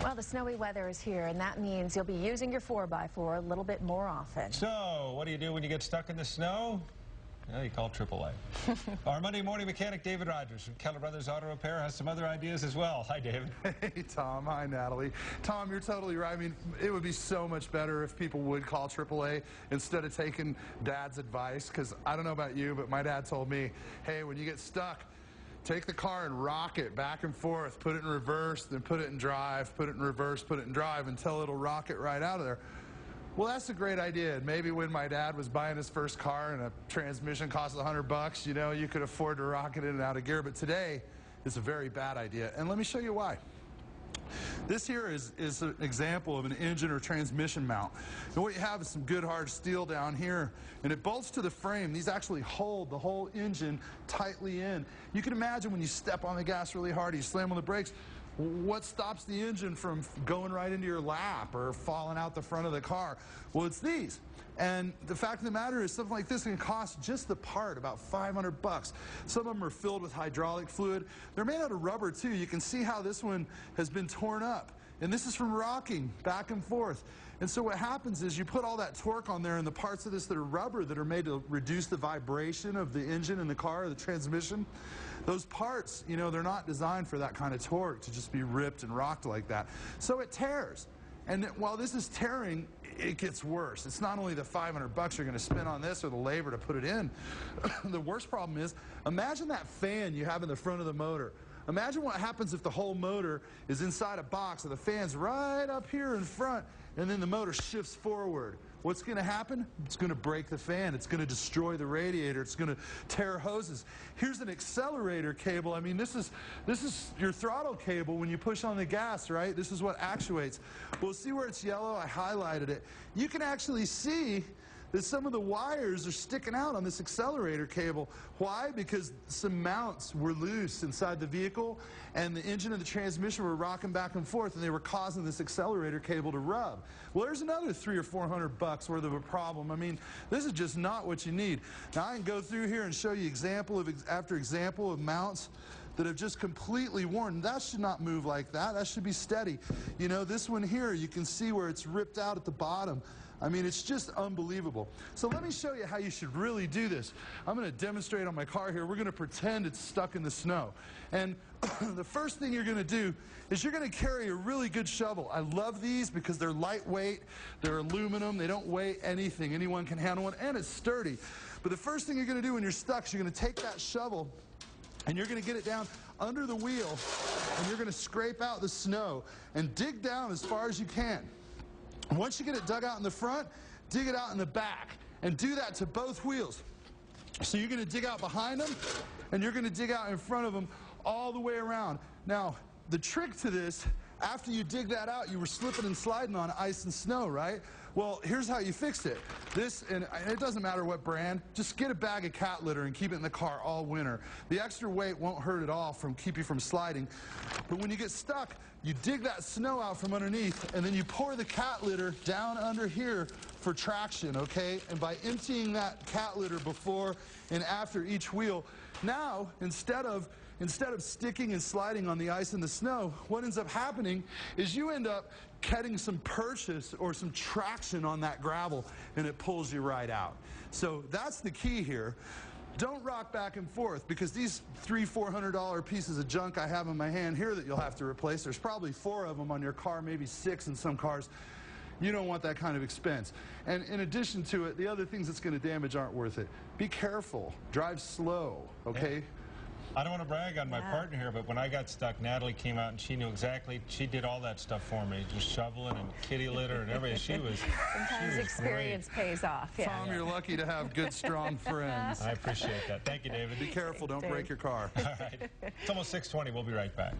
Well, the snowy weather is here, and that means you'll be using your 4x4 a little bit more often. So, what do you do when you get stuck in the snow? Well, you call AAA. Our Monday morning mechanic, David Rogers from Keller Brothers Auto Repair, has some other ideas as well. Hi, David. Hey, Tom. Hi, Natalie. Tom, you're totally right. I mean, it would be so much better if people would call AAA instead of taking Dad's advice, because I don't know about you, but my dad told me, hey, when you get stuck, take the car and rock it back and forth, put it in reverse, then put it in drive, put it in reverse, put it in drive until it'll rock it right out of there. Well, that's a great idea. Maybe when my dad was buying his first car and a transmission cost $100, you know, you could afford to rock it in and out of gear. But today, it's a very bad idea. And let me show you why. This here is an example of an engine or transmission mount. And what you have is some good hard steel down here, and it bolts to the frame. These actually hold the whole engine tightly in. You can imagine when you step on the gas really hard, you slam on the brakes, what stops the engine from going right into your lap or falling out the front of the car? Well, it's these. And the fact of the matter is something like this can cost just the part about $500. Some of them are filled with hydraulic fluid. They're made out of rubber too. You can see how this one has been torn up. And this is from rocking back and forth. And so what happens is you put all that torque on there, and the parts of this that are rubber that are made to reduce the vibration of the engine in the car or the transmission, those parts, you know, they're not designed for that kind of torque to just be ripped and rocked like that. So it tears. And while this is tearing, it gets worse. It's not only the $500 you're going to spend on this or the labor to put it in. The worst problem is, imagine that fan you have in the front of the motor. Imagine what happens if the whole motor is inside a box and the fan's right up here in front, and then the motor shifts forward. What's going to happen? It's going to break the fan. It's going to destroy the radiator. It's going to tear hoses. Here's an accelerator cable. I mean, this is your throttle cable when you push on the gas, right? This is what actuates. Well, see where it's yellow? I highlighted it. You can actually see that some of the wires are sticking out on this accelerator cable. Why? Because some mounts were loose inside the vehicle, and the engine and the transmission were rocking back and forth, and they were causing this accelerator cable to rub. Well, there's another $300 or $400 worth of a problem. I mean, this is just not what you need. Now, I can go through here and show you example after example of mounts that have just completely worn. That should not move like that. That should be steady. You know, this one here, you can see where it's ripped out at the bottom. I mean, it's just unbelievable. So let me show you how you should really do this. I'm going to demonstrate on my car here. We're going to pretend it's stuck in the snow. And the first thing you're going to do is you're going to carry a really good shovel. I love these because they're lightweight, they're aluminum, they don't weigh anything. Anyone can handle one, and it's sturdy. But the first thing you're going to do when you're stuck is you're going to take that shovel and you're going to get it down under the wheel, and you're going to scrape out the snow and dig down as far as you can. Once you get it dug out in the front, dig it out in the back, and do that to both wheels. So you're going to dig out behind them, and you're going to dig out in front of them all the way around. Now, the trick to this, after you dig that out, you were slipping and sliding on ice and snow, right? Well, here's how you fix it. This, and it doesn't matter what brand, just get a bag of cat litter and keep it in the car all winter. The extra weight won't hurt at all keep you from sliding. But when you get stuck, you dig that snow out from underneath, and then you pour the cat litter down under here for traction, okay? And by emptying that cat litter before and after each wheel, now, instead of sticking and sliding on the ice and the snow, what ends up happening is you end up getting some purchase or some traction on that gravel, and it pulls you right out. So that's the key here. Don't rock back and forth, because these $300, $400 pieces of junk I have in my hand here that you'll have to replace, there's probably 4 of them on your car, maybe 6 in some cars. You don't want that kind of expense. And in addition to it, the other things it's going to damage aren't worth it. Be careful. Drive slow, okay? Yeah. I don't want to brag on my partner here, but when I got stuck, Natalie came out and she knew exactly. She did all that stuff for me, just shoveling and kitty litter and everything. Sometimes experience pays off. Yeah. Tom, you're lucky to have good, strong friends. I appreciate that. Thank you, David. Be careful. Don't break your car. All right. It's almost 6:20. We'll be right back.